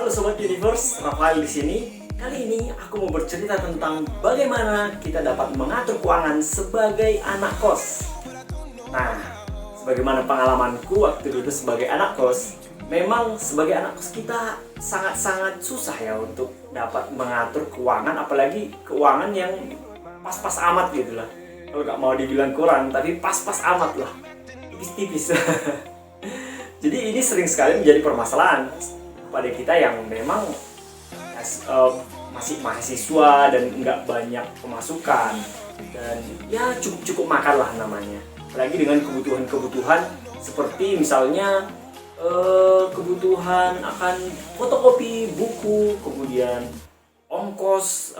Halo Sobat Universe, Rafael di sini. Kali ini aku mau bercerita tentang bagaimana kita dapat mengatur keuangan sebagai anak kos. Nah, sebagaimana pengalamanku waktu dulu sebagai anak kos, memang sebagai anak kos kita sangat-sangat susah ya untuk dapat mengatur keuangan, apalagi keuangan yang pas-pas amat gitu lah. Kalau nggak mau dibilang kurang, tapi pas-pas amat lah, tipis-tipis. Jadi ini sering sekali menjadi permasalahan pada kita yang memang masih mahasiswa dan nggak banyak pemasukan dan ya cukup makan lah namanya. Apalagi dengan kebutuhan-kebutuhan seperti misalnya kebutuhan akan fotokopi buku, kemudian ongkos,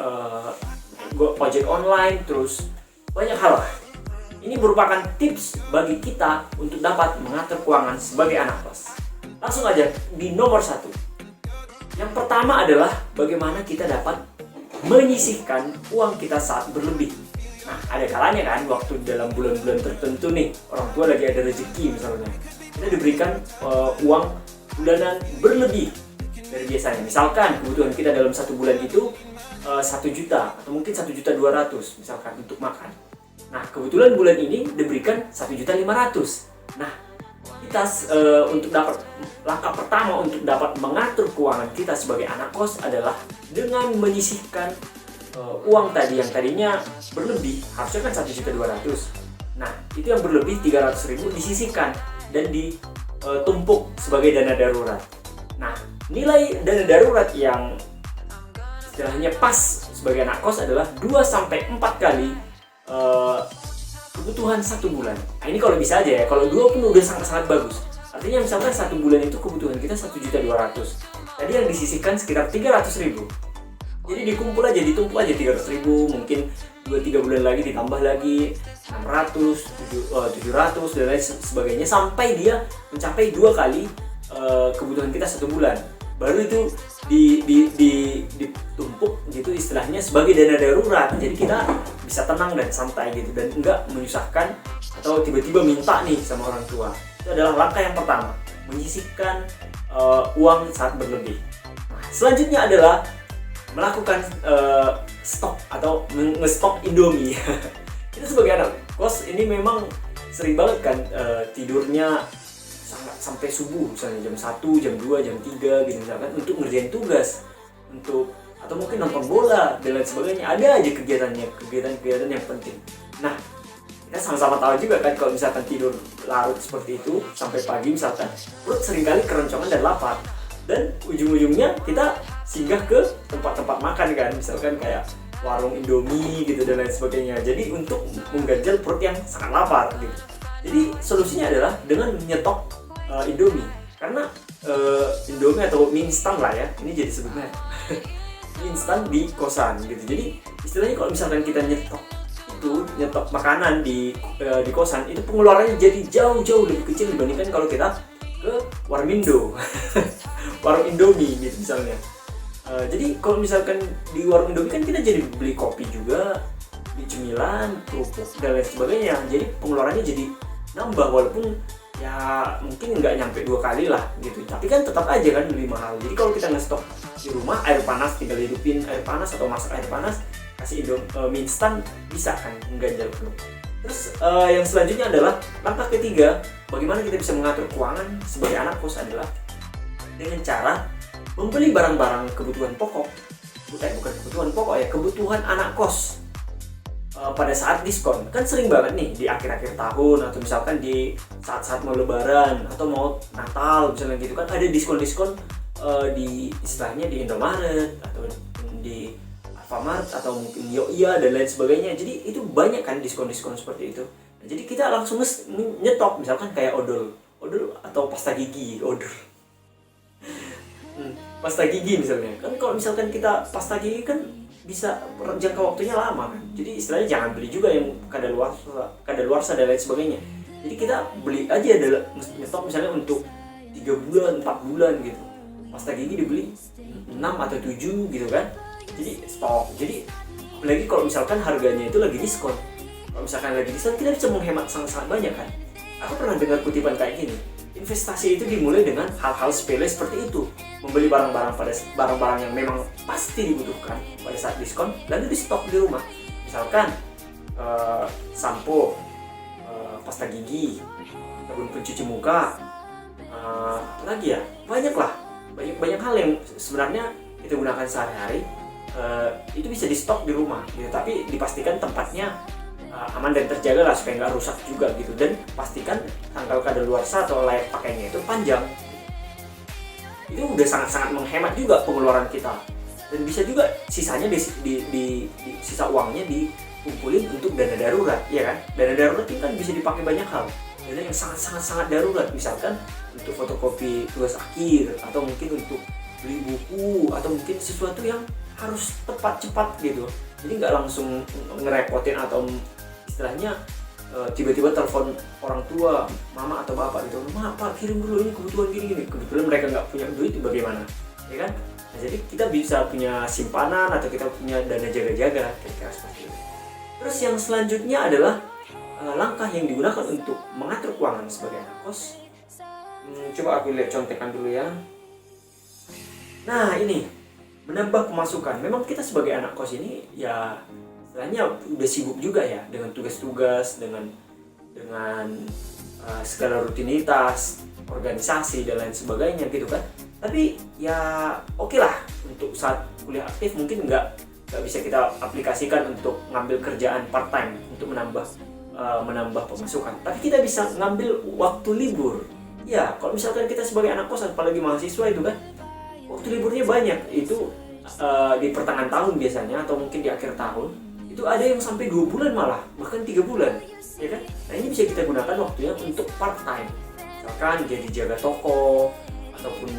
ojek online, terus banyak hal lah. Ini merupakan tips bagi kita untuk dapat mengatur keuangan sebagai anak kos. Langsung aja di nomor 1. Yang pertama adalah bagaimana kita dapat menyisihkan uang kita saat berlebih. Nah, ada kalanya kan waktu dalam bulan-bulan tertentu nih, orang tua lagi ada rezeki misalnya, kita diberikan uang bulanan berlebih dari biasanya. Misalkan kebutuhan kita dalam satu bulan itu 1 juta atau mungkin 1.200.000 misalkan untuk makan. Nah, kebetulan bulan ini diberikan 1.500.000. Nah, kita untuk dapat langkah pertama untuk dapat mengatur keuangan kita sebagai anak kos adalah dengan menyisihkan uang tadi yang tadinya berlebih, harusnya kan 1.200.000. Nah, itu yang berlebih 300.000 disisihkan dan ditumpuk sebagai dana darurat. Nah, nilai dana darurat yang istilahnya pas sebagai anak kos adalah 2-4 kali kebutuhan 1 bulan. Nah, ini kalau bisa aja ya, kalau 2 pun udah sangat-sangat bagus. Artinya misalkan 1 bulan itu kebutuhan kita 1.200.000. Tadi yang disisihkan sekitar 300.000. Jadi dikumpul aja, ditumpuk aja 300.000, mungkin 2-3 bulan lagi ditambah lagi 600, 700 dan lain sebagainya sampai dia mencapai 2 kali kebutuhan kita 1 bulan. Baru itu ditumpuk gitu istilahnya sebagai dana darurat. Jadi kita bisa tenang dan santai gitu dan enggak menyusahkan atau tiba-tiba minta nih sama orang tua. Itu adalah langkah yang pertama, menyisihkan uang saat berlebih. Nah, selanjutnya adalah melakukan stok atau nge-stok Indomie. Kita sebagai anak kos ini memang sering banget kan tidurnya sampai subuh, misalnya jam 1, jam 2, jam 3 gitu misalkan untuk ngerjain tugas, untuk atau mungkin nonton bola dan lain sebagainya. Ada aja kegiatan yang penting. Nah, kita sama-sama tahu juga kan kalau misalkan tidur larut seperti itu sampai pagi misalkan, perut seringkali keroncongan dan lapar. Dan ujung-ujungnya kita singgah ke tempat-tempat makan kan, misalkan kayak warung Indomie gitu dan lain sebagainya. Jadi untuk mengganjal perut yang sangat lapar gitu. Jadi solusinya adalah dengan menyetok Indomie, karena Indomie atau mie instan lah ya, ini jadi sebutnya mie instan di kosan gitu. Jadi istilahnya kalau misalkan kita nyetok makanan di kosan, itu pengeluarannya jadi jauh-jauh lebih kecil dibandingkan kalau kita ke Warmindo warung Indomie gitu misalnya. Jadi kalau misalkan di warung Indomie kan kita jadi beli kopi juga, beli cemilan, kerupuk dan lain sebagainya. Jadi pengeluarannya jadi nambah, walaupun ya mungkin nggak nyampe 2 kali lah gitu, tapi kan tetap aja kan lebih mahal. Jadi kalau kita ngestok di rumah air panas, tinggal hidupin air panas atau masak air panas, kasih mie instan, bisa kan mengganjal perut. Terus yang selanjutnya adalah langkah ketiga, bagaimana kita bisa mengatur keuangan sebagai anak kos adalah dengan cara membeli barang-barang kebutuhan pokok, bukan kebutuhan pokok ya, kebutuhan anak kos pada saat diskon. Kan sering banget nih di akhir-akhir tahun atau misalkan di saat-saat mau lebaran atau mau Natal misalnya gitu kan, ada diskon-diskon di istilahnya di Indomaret atau di Alfamart atau mungkin Yoiya dan lain sebagainya. Jadi itu banyak kan diskon-diskon seperti itu. Nah, jadi kita langsung nyetok misalkan kayak odol atau pasta gigi, pasta gigi misalnya. Kan kalau misalkan kita pasta gigi kan bisa jangka waktunya lama kan. Jadi istilahnya jangan beli juga yang kadaluarsa dan lain sebagainya. Jadi kita beli aja nyetok misalnya untuk 3 bulan, 4 bulan gitu. Pasta gigi dibeli 6 atau 7 gitu kan. Jadi stok. Jadi apalagi kalau misalkan harganya itu lagi diskon. Kalau misalkan lagi diskon kita bisa menghemat sangat-sangat banyak kan. Aku pernah dengar kutipan kayak gini. investasi itu dimulai dengan hal-hal sepele seperti itu, membeli barang-barang yang memang pasti dibutuhkan pada saat diskon, lalu di stok di rumah. Misalkan sampo, pasta gigi, sabun pencuci muka, lagi ya banyak hal yang sebenarnya kita gunakan sehari-hari, itu bisa di stok di rumah gitu. Tapi dipastikan tempatnya aman dan terjaga lah supaya nggak rusak juga gitu, dan pastikan tanggal kadaluarsa atau layak pakainya itu panjang. Itu udah sangat-sangat menghemat juga pengeluaran kita, dan bisa juga sisanya di sisa uangnya dikumpulin untuk dana darurat, ya kan? Dana darurat ini kan bisa dipakai banyak hal, dana yang sangat darurat, misalkan untuk fotokopi tugas akhir, atau mungkin untuk beli buku, atau mungkin sesuatu yang harus tepat cepat gitu. Jadi nggak langsung ngerepotin atau istilahnya tiba-tiba telepon orang tua, mama atau bapak gitu, "Ma, Pak, kirim dulu ini kebutuhan gini-gini." Kebetulan mereka nggak punya duit, itu bagaimana, ya kan? Nah, jadi kita bisa punya simpanan atau kita punya dana jaga-jaga, kira-kira seperti itu. Terus yang selanjutnya adalah langkah yang digunakan untuk mengatur keuangan sebagai anak kos. Coba aku lihat contekan dulu ya. Nah, ini menambah pemasukan. Memang kita sebagai anak kos ini ya istilahnya udah sibuk juga ya dengan tugas-tugas, dengan segala rutinitas, organisasi dan lain sebagainya gitu kan. Tapi ya oke lah, untuk saat kuliah aktif mungkin nggak bisa kita aplikasikan untuk ngambil kerjaan part time untuk menambah pemasukan. Tapi kita bisa ngambil waktu libur. Ya, kalau misalkan kita sebagai anak kos, apalagi mahasiswa itu kan, waktu liburnya banyak. Itu di pertengahan tahun biasanya, atau mungkin di akhir tahun. Itu ada yang sampai 2 bulan malah, bahkan 3 bulan, ya kan? Nah, ini bisa kita gunakan waktunya untuk part time. Misalkan jadi jaga toko, ataupun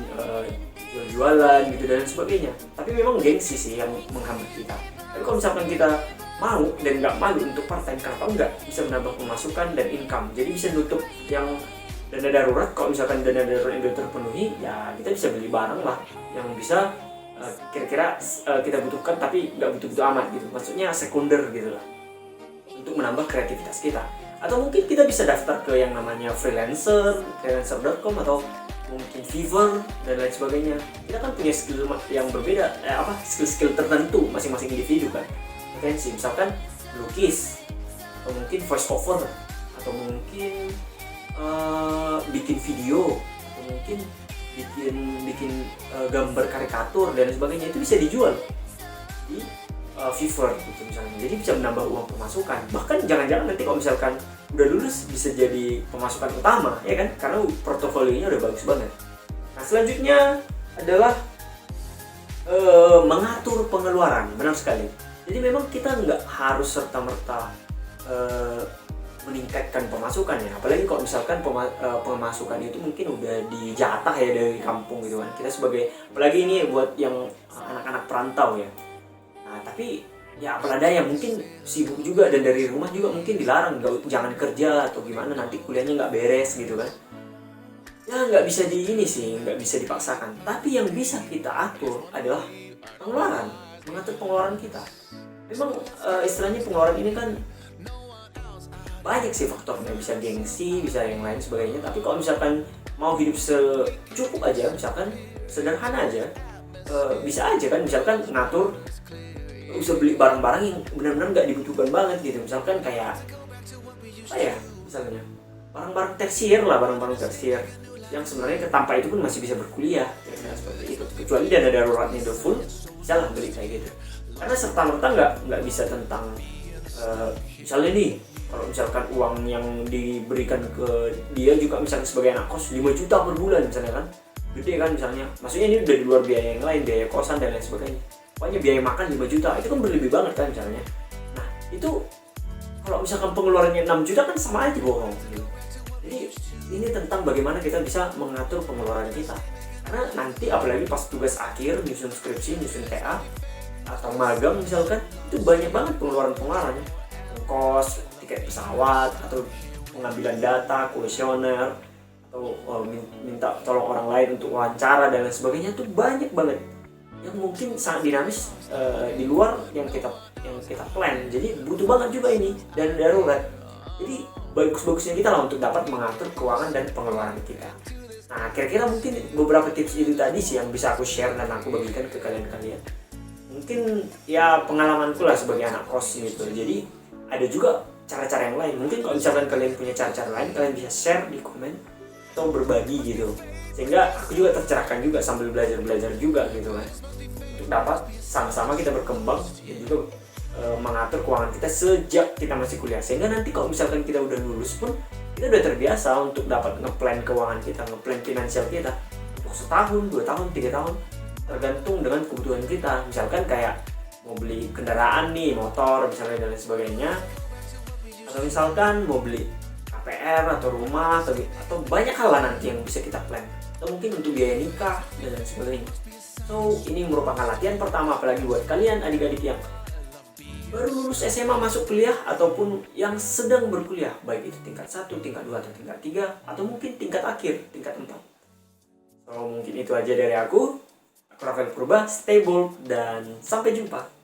jualan gitu dan sebagainya. Tapi memang gengsi sih yang menghambat kita. Tapi kalau misalkan kita mau dan nggak malu untuk part time, karena nggak bisa menambah pemasukan dan income, jadi bisa nutup yang dana darurat. Kalau misalkan dana darurat itu terpenuhi, ya kita bisa beli barang lah yang bisa kira-kira kita butuhkan, tapi nggak butuh-butuh amat gitu. Maksudnya sekunder gitu lah, untuk menambah kreativitas kita. Atau mungkin kita bisa daftar ke yang namanya freelancer.com atau mungkin Fiverr dan lain sebagainya. Kita kan punya skill yang berbeda, skill tertentu masing-masing individu kan. Potensi misalkan melukis, atau mungkin voice over, atau mungkin bikin video, atau mungkin bikin gambar karikatur dan sebagainya. Itu bisa dijual di Fiverr gitu misalnya. Jadi bisa menambah uang pemasukan. Bahkan jangan-jangan nanti kalau misalkan udah lulus bisa jadi pemasukan utama, ya kan? Karena portofolionya udah bagus banget. Nah, selanjutnya adalah mengatur pengeluaran. Benar sekali. Jadi memang kita nggak harus serta-merta meningkatkan pemasukan ya, apalagi kalau misalkan pemasukan itu mungkin udah dijatah ya dari kampung gitu kan. Kita sebagai, apalagi ini buat yang anak-anak perantau ya. Nah, tapi ya apalah daya, mungkin sibuk juga dan dari rumah juga mungkin dilarang, jangan kerja atau gimana, nanti kuliahnya nggak beres gitu kan. Ya nggak bisa nggak bisa dipaksakan. Tapi yang bisa kita atur adalah pengeluaran, mengatur pengeluaran kita. Memang istilahnya pengeluaran ini kan banyak sih faktornya, bisa gengsi, bisa yang lain sebagainya. Tapi kalau misalkan mau hidup secukup aja, misalkan sederhana aja, bisa aja kan. Misalkan ngatur, usah beli barang-barang yang benar-benar nggak dibutuhkan banget gitu. Misalkan kayak misalnya barang-barang tersier yang sebenarnya tanpa itu pun masih bisa berkuliah, kira-kira seperti itu. Kecuali dana daruratnya udah full, bisa lah beli kayak gitu. Karena serta-merta nggak bisa tentang misalnya nih, kalau misalkan uang yang diberikan ke dia juga misalnya sebagai anak kos 5 juta per bulan misalnya kan, gede kan misalnya. Maksudnya ini udah di luar biaya yang lain, biaya kosan dan lain sebagainya. Pokoknya biaya makan 5 juta, itu kan berlebih banget kan misalnya. Nah, itu kalau misalkan pengeluarannya 6 juta kan sama aja bohong gitu. Jadi ini tentang bagaimana kita bisa mengatur pengeluaran kita. Karena nanti apalagi pas tugas akhir, nyusun skripsi, nyusun TA, atau magang misalkan, itu banyak banget pengeluaran-pengeluarannya. Kos, tiket pesawat, atau pengambilan data, kuesioner, atau minta tolong orang lain untuk wawancara dan lain sebagainya. Itu banyak banget yang mungkin sangat dinamis di luar yang kita plan. Jadi butuh banget juga ini dana darurat. Jadi bagus-bagusnya kita lah untuk dapat mengatur keuangan dan pengeluaran kita. Nah, kira-kira mungkin beberapa tips itu tadi sih yang bisa aku share dan aku bagikan ke kalian-kalian. Mungkin ya pengalamanku lah sebagai anak kos gitu. Jadi ada juga cara-cara yang lain. Mungkin kalau misalkan kalian punya cara-cara lain, kalian bisa share di komen atau berbagi gitu. Sehingga aku juga tercerahkan juga sambil belajar-belajar juga gitu kan. Untuk dapat sama-sama kita berkembang dan juga mengatur keuangan kita sejak kita masih kuliah. Sehingga nanti kalau misalkan kita udah lulus pun kita udah terbiasa untuk dapat ngeplan keuangan kita, ngeplan finansial kita untuk setahun, 2 tahun, 3 tahun, tergantung dengan kebutuhan kita. Misalkan kayak mau beli kendaraan nih, motor misalnya dan lain sebagainya, atau misalkan mau beli KPR atau rumah atau banyak hal lah nanti yang bisa kita plan, atau mungkin untuk biaya nikah dan lain sebagainya. So ini merupakan latihan pertama apalagi buat kalian adik-adik yang baru lulus SMA masuk kuliah ataupun yang sedang berkuliah, baik itu tingkat 1, tingkat 2, atau tingkat 3, atau mungkin tingkat akhir, tingkat 4. So mungkin itu aja dari aku Rafael Purba, stay bold dan sampai jumpa.